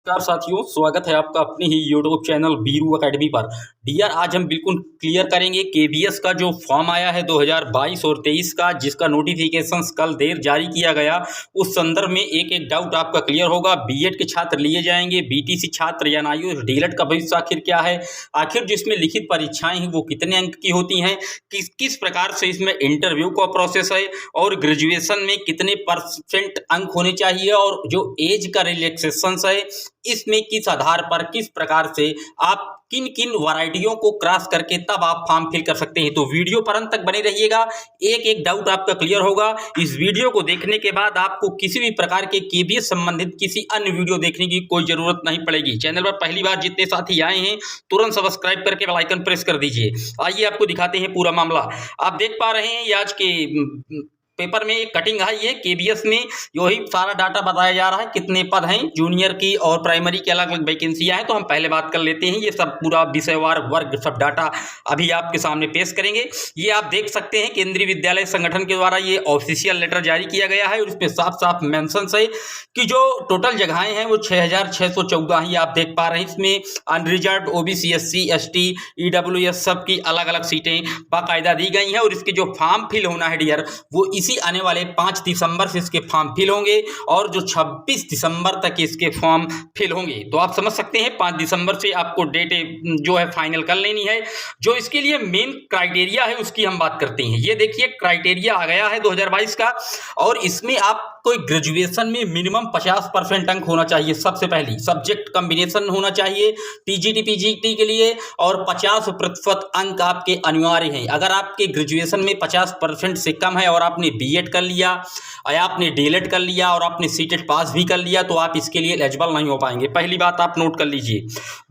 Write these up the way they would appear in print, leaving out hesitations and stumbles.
नमस्कार साथियों, स्वागत है आपका अपने ही यूट्यूब चैनल बीरू एकेडमी पर। डियर, आज हम बिल्कुल क्लियर करेंगे केबीएस का जो फॉर्म आया है 2022 और 23 का, जिसका नोटिफिकेशंस कल देर जारी किया गया। उस संदर्भ में एक एक डाउट आपका क्लियर होगा। बीएड के छात्र लिए जाएंगे, बीटीसी छात्र या एनआईओएस डीएलएड का भविष्य आखिर क्या है, आखिर जिसमें लिखित परीक्षाएं हैं वो कितने अंक की होती हैं, किस प्रकार से इसमें इंटरव्यू का प्रोसेस है, और ग्रेजुएशन में कितने % अंक होने चाहिए, और जो एज का रिलैक्सेशन है इसमें किस आधार पर किस प्रकार से आप किन किन वैरायटियों को क्रॉस करके तब आप फॉर्म फिल कर सकते हैं। तो वीडियो पर अंत तक बने रहिएगा, एक एक डाउट आपका क्लियर होगा। इस वीडियो को देखने के बाद आपको किसी भी प्रकार के केबीएस संबंधित किसी अन्य वीडियो देखने की कोई जरूरत नहीं पड़ेगी। चैनल पर पहली बार जितने साथी आए हैं तुरंत सब्सक्राइब करके बेल आइकन प्रेस कर दीजिए। आइए आपको दिखाते हैं पूरा मामला। आप देख पा रहे हैं ये आज के पेपर में एक कटिंग आई है। केबीएस में यही सारा डाटा बताया जा रहा है, कितने पद हैं, जूनियर की और प्राइमरी की अलग अलग वैकेंसियां हैं। तो हम पहले बात कर लेते हैं, ये सब पूरा विषयवार वर्ग सब डाटा अभी आपके सामने पेश करेंगे। ये आप देख सकते हैं केंद्रीय विद्यालय संगठन के द्वारा ये ऑफिशियल लेटर जारी किया गया है और इसमें साफ साफ मेंशन है कि जो टोटल जगहें हैं वो 6614 ही आप देख पा रहे हैं। इसमें unreserved, OBC, SC, ST, EWS सब की अलग अलग सीटें बाकायदा दी गई हैं। और इसके जो फॉर्म फिल होना है डियर, वो इसी आने वाले 5 दिसंबर से इसके फॉर्म फिल होंगे और जो 26 दिसंबर तक इसके फॉर्म फिल होंगे। तो आप समझ सकते हैं 5 दिसंबर से आपको डेट जो है फाइनल कर लेनी है। जो इसके लिए मेन क्राइटेरिया है उसकी हम बात करते हैं। ये देखिए क्राइटेरिया आ गया है 2022 का, और इसमें आप कोई ग्रेजुएशन में मिनिमम 50% अंक होना चाहिए। सबसे पहली सब्जेक्ट कॉम्बिनेशन होना चाहिए टीजीटी पीजीटी के लिए, और 50% अंक आपके अनिवार्य हैं। अगर आपके ग्रेजुएशन में 50% से कम है और आपने बीएड कर लिया या आपने डीएलएड कर लिया और आपने सीटेट पास भी कर लिया तो आप इसके लिए एलिजिबल नहीं हो पाएंगे। पहली बात आप नोट कर लीजिए।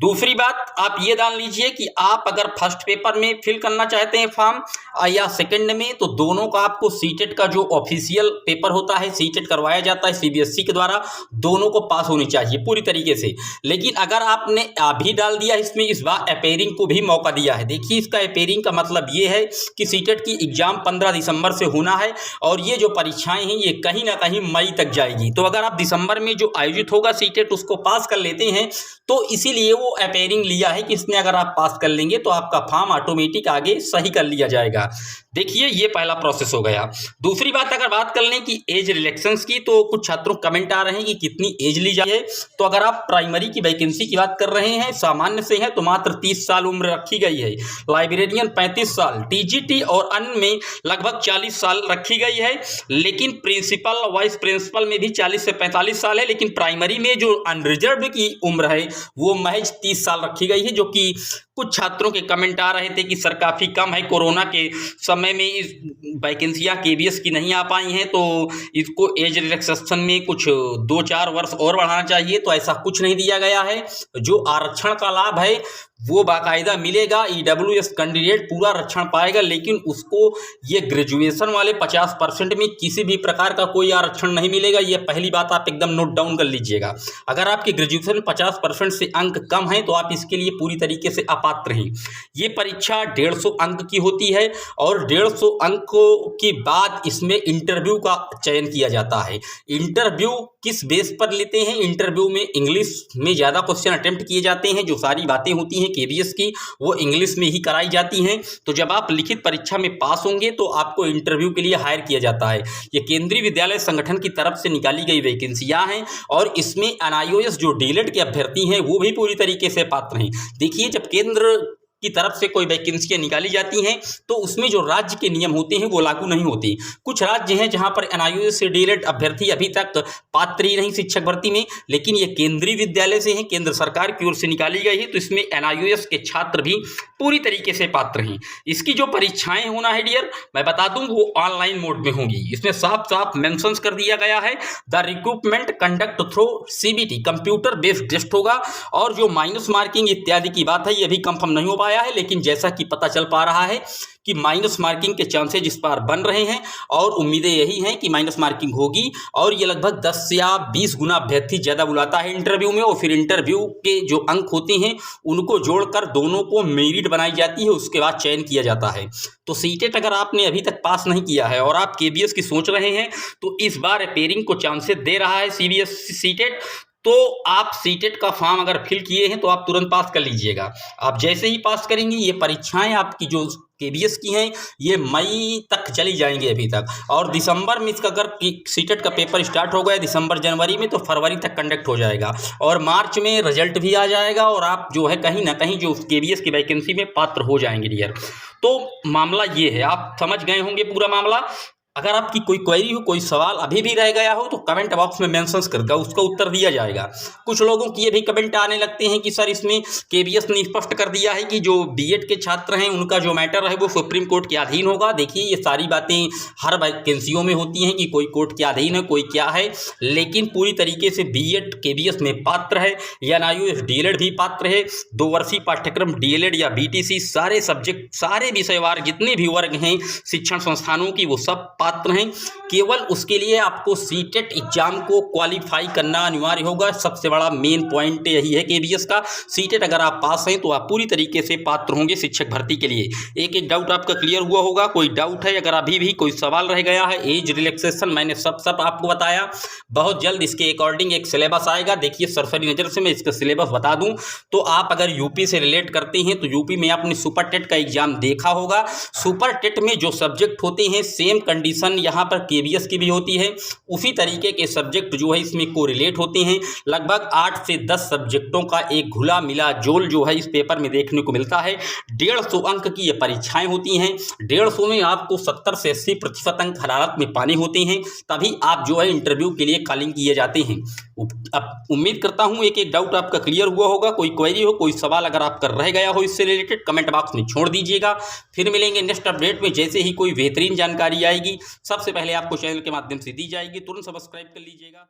दूसरी बात आप ये जान लीजिए कि आप अगर फर्स्ट पेपर में फिल करना चाहते हैं फॉर्म या सेकंड में, तो दोनों का आपको सीटेट का जो ऑफिशियल पेपर होता है, सीटेट करवाया जाता है सीबीएसई के द्वारा, दोनों को पास होनी चाहिए पूरी तरीके से। लेकिन अगर आपने अभी डाल दिया इसमें इस बार अपेयरिंग को भी मौका दिया है। देखिए इसका अपेयरिंग का मतलब ये है कि सीटेट की एग्जाम 15 दिसंबर से होना है और ये जो परीक्षाएं हैं ये कहीं ना कहीं मई तक जाएगी। तो अगर आप दिसंबर में जो आयोजित होगा सीटेट उसको पास कर लेते हैं तो इसीलिए वो अपेयरिंग लिया है कि इसमें अगर आप पास कर लेंगे तो आपका फॉर्म ऑटोमेटिक आगे सही कर लिया जाएगा। देखिए ये पहला प्रोसेस हो गया। दूसरी बात अगर बात कर लें कि एज रिलैक्सेशंस की, तो कुछ छात्रों कमेंट आ रहे हैं कि कितनी एज ली जाए। तो अगर आप प्राइमरी की वैकेंसी की बात कर रहे हैं, सामान्य से है तो मात्र 30 साल उम्र रखी गई है। लाइब्रेरियन 35 साल, टीजीटी और अन्य में लगभग 40 साल रखी गई है। लेकिन प्रिंसिपल वाइस प्रिंसिपल में भी 40 से 45 साल है। लेकिन प्राइमरी में जो अनरिजर्व की उम्र है वो महज 30 साल रखी गई है, जो कि कुछ छात्रों के कमेंट आ रहे थे कि सर काफ़ी कम है, कोरोना के समय में इस वैकेंसियाँ केबीएस की नहीं आ पाई हैं, तो इसको एज रिलैक्सेशन में कुछ 2-4 वर्ष और बढ़ाना चाहिए। तो ऐसा कुछ नहीं दिया गया है। जो आरक्षण का लाभ है वो बाकायदा मिलेगा। ईडब्ल्यूएस कैंडिडेट पूरा आरक्षण पाएगा, लेकिन उसको ये ग्रेजुएशन वाले 50% में किसी भी प्रकार का कोई आरक्षण नहीं मिलेगा। ये पहली बात आप एकदम नोट डाउन कर लीजिएगा। अगर आपके ग्रेजुएशन में 50% से अंक कम है तो आप इसके लिए पूरी तरीके से अपात्र हैं। ये परीक्षा 150 अंक की होती है और 150 अंकों के बाद इसमें इंटरव्यू का चयन किया जाता है। इंटरव्यू किस बेस पर लेते हैं? इंटरव्यू में इंग्लिश में ज़्यादा क्वेश्चन अटेम्प्ट किए जाते हैं। जो सारी बातें होती हैं केबीएस की वो इंग्लिश में ही कराई जाती हैं। तो जब आप लिखित परीक्षा में पास होंगे तो आपको इंटरव्यू के लिए हायर किया जाता है। ये केंद्रीय विद्यालय संगठन की तरफ से निकाली गई वैकेंसियां हैं और इसमें एनआईओएस जो डीएलएड के अभ्यर्थी हैं वो भी पूरी तरीके से पात्र हैं। देखिए जब केंद्र की तरफ से कोई वैकेंसियां निकाली जाती हैं तो उसमें जो राज्य के नियम होते हैं वो लागू नहीं होते। कुछ राज्य हैं जहां पर एनआईओएस से डीएलएड अभ्यर्थी अभी तक पात्र ही नहीं शिक्षक भर्ती में, लेकिन ये केंद्रीय विद्यालय से हैं, केंद्र सरकार की ओर से निकाली गई है, तो इसमें एनआईओएस के छात्र भी पूरी तरीके से पात्र हैं। इसकी जो परीक्षाएं होना है डियर, मैं बता दूं वो ऑनलाइन मोड में होंगी। इसमें साफ साफ मेंशन कर दिया गया है the recruitment conduct through CBT, computer based test होगा। और जो माइनस मार्किंग इत्यादि की बात है ये अभी कंफर्म नहीं हो पाया है, लेकिन जैसा कि पता चल पा रहा है कि माइनस मार्किंग के चांसेज इस बार बन रहे हैं और उम्मीदें यही हैं कि माइनस मार्किंग होगी। और ये लगभग 10 या 20 गुना अभ्यर्थी ज़्यादा बुलाता है इंटरव्यू में, और फिर इंटरव्यू के जो अंक होते हैं उनको जोड़कर दोनों को मेरिट बनाई जाती है, उसके बाद चयन किया जाता है। तो सीटेट अगर आपने अभी तक पास नहीं किया है और आप केबीएस की सोच रहे हैं तो इस बार अपेयरिंग को चांसेस दे रहा है सीबीएसई सीटेट। तो आप सीटेट का फॉर्म अगर फिल किए हैं तो आप तुरंत पास कर लीजिएगा। आप जैसे ही पास करेंगे, ये परीक्षाएं आपकी जो केबीएस की हैं ये मई तक चली जाएंगी अभी तक, और दिसंबर में इसका अगर सीटेट का पेपर स्टार्ट हो गया दिसंबर जनवरी में तो फरवरी तक कंडक्ट हो जाएगा, और मार्च में रिजल्ट भी आ जाएगा और आप जो है कहीं ना कहीं जो केबीएस की वैकेंसी में पात्र हो जाएंगे डियर। तो मामला ये है, आप समझ गए होंगे पूरा मामला। अगर आपकी कोई क्वेरी हो, कोई सवाल अभी भी रह गया हो तो कमेंट बॉक्स में मेंशन करके उसका उत्तर दिया जाएगा। कुछ लोगों की ये भी कमेंट आने लगते हैं कि सर इसमें केबीएस ने स्पष्ट कर दिया है कि जो बीएड के छात्र हैं उनका जो मैटर है वो सुप्रीम कोर्ट के अधीन होगा। देखिए ये सारी बातें हर वैकेंसियों में होती हैं कि कोई कोर्ट के अधीन है कोई क्या है, लेकिन पूरी तरीके से बीएड केबीएस में पात्र है, एनआईओएस डीएलएड भी पात्र है। 2 वर्षीय पाठ्यक्रम डीएलएड या बीटीसी सारे सब्जेक्ट सारे विषयवार जितने भी वर्ग हैं शिक्षण संस्थानों की वो सब पात्र हैं। केवल उसके लिए आपको सीटेट एग्जाम को क्वालिफाई करना अनिवार्य होगा। सबसे बड़ा मेन पॉइंट यही है केबीएस का। सीटेट अगर आप पास हैं तो आप पूरी तरीके से पात्र होंगे शिक्षक भर्ती के लिए। एक एक डाउट आपका क्लियर हुआ होगा। कोई डाउट है अगर अभी भी कोई सवाल रह गया है, एज रिलैक्सेशन मैंने सब आपको बताया। बहुत जल्द इसके अकॉर्डिंग एक सिलेबस आएगा। देखिए सरसरी नज़र से मैं इसका सिलेबस बता दूं तो आप अगर यूपी से रिलेट करते हैं तो यूपी में आपने सुपर टेट का एग्जाम देखा होगा। सुपर टेट में जो सब्जेक्ट होते हैं सेम कंडीशन यहाँ पर केबीएस की भी होती है। उसी तरीके के सब्जेक्ट जो है इसमें कोरिलेट होते हैं। लगभग 8 से 10 सब्जेक्टों का एक घुला मिला जोल जो है इस पेपर में देखने को मिलता है। 150 अंक की ये परीक्षाएं होती हैं। 150 में आपको 70 से 80% अंक हरारत में पाने होते हैं, तभी आप जो है इंटरव्यू के लिए कॉलिंग किए जाते हैं। अब उम्मीद करता हूं एक एक डाउट आपका क्लियर हुआ होगा। कोई क्वेरी हो, कोई सवाल अगर आपका रह गया हो इससे रिलेटेड कमेंट बॉक्स में छोड़ दीजिएगा। फिर मिलेंगे नेक्स्ट अपडेट में। जैसे ही कोई बेहतरीन जानकारी आएगी सबसे पहले आपको चैनल के माध्यम से दी जाएगी। तुरंत सब्सक्राइब कर लीजिएगा।